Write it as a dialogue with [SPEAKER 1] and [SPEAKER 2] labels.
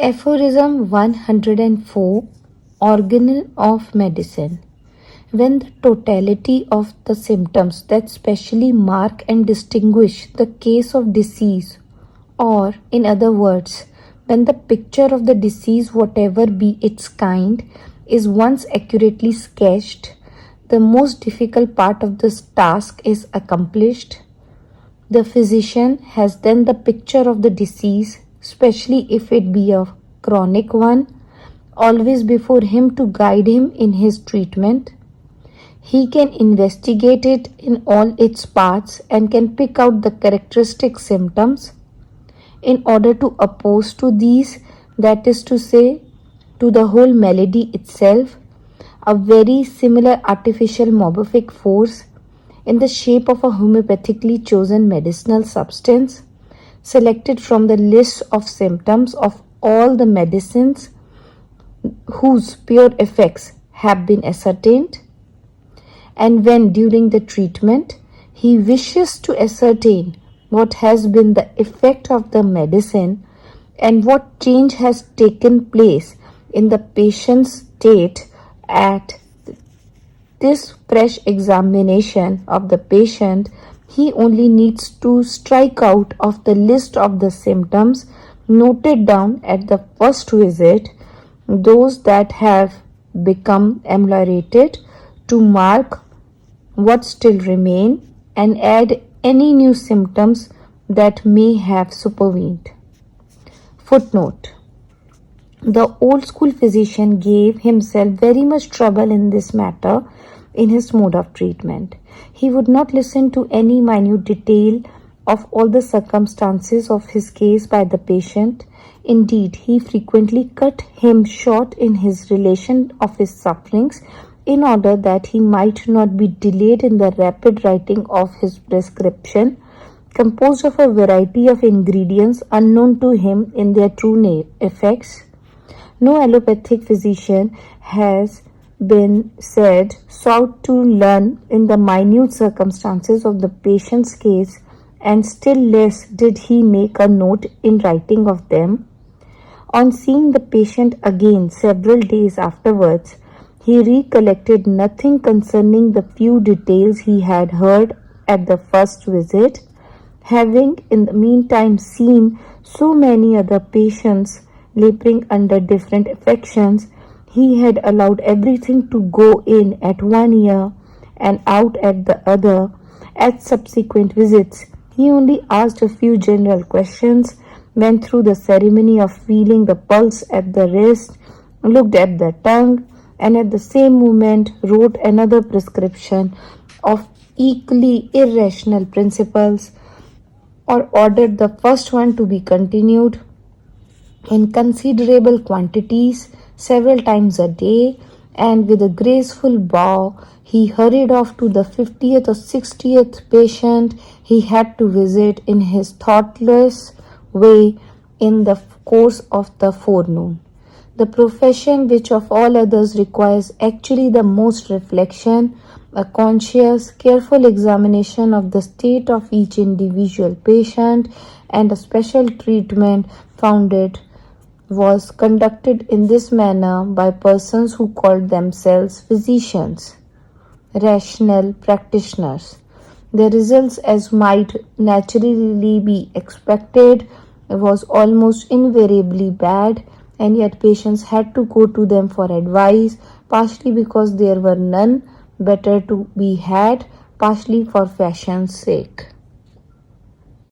[SPEAKER 1] Aphorism 104, Organon of medicine. When the totality of the symptoms that specially mark and distinguish the case of disease, or in other words, when the picture of the disease, whatever be its kind, is once accurately sketched, the most difficult part of this task is accomplished. The physician has then the picture of the disease, especially if it be a chronic one, always before him to guide him in his treatment. He can investigate it in all its parts and can pick out the characteristic symptoms. In order to oppose to these, that is to say, to the whole malady itself, a very similar artificial morbific force in the shape of a homeopathically chosen medicinal substance selected from the list of symptoms of all the medicines whose pure effects have been ascertained. And when during the treatment he wishes to ascertain what has been the effect of the medicine and what change has taken place in the patient's state, at this fresh examination of the patient, he only needs to strike out of the list of the symptoms noted down at the first visit those that have become ameliorated, to mark what still remain and add any new symptoms that may have supervened. Footnote: the old school physician gave himself very much trouble in this matter in his mode of treatment. He would not listen to any minute detail of all the circumstances of his case by the patient. Indeed, he frequently cut him short in his relation of his sufferings in order that he might not be delayed in the rapid writing of his prescription, composed of a variety of ingredients unknown to him in their true effects. No allopathic physician has been said sought to learn in the minute circumstances of the patient's case, and still less did he make a note in writing of them. On seeing the patient again several days afterwards, he recollected nothing concerning the few details he had heard at the first visit. Having in the meantime seen so many other patients laboring under different affections, he had allowed everything to go in at one ear and out at the other. At subsequent visits, he only asked a few general questions, went through the ceremony of feeling the pulse at the wrist, looked at the tongue, and at the same moment wrote another prescription of equally irrational principles, or ordered the first one to be continued in considerable quantities several times a day, and with a graceful bow he hurried off to the 50th or 60th patient he had to visit in his thoughtless way in the course of the forenoon. The profession which of all others requires actually the most reflection, a conscious, careful examination of the state of each individual patient, and a special treatment founded, was conducted in this manner by persons who called themselves physicians, rational practitioners. The results, as might naturally be expected, was almost invariably bad, and yet patients had to go to them for advice, partially because there were none better to be had, partially for fashion's sake.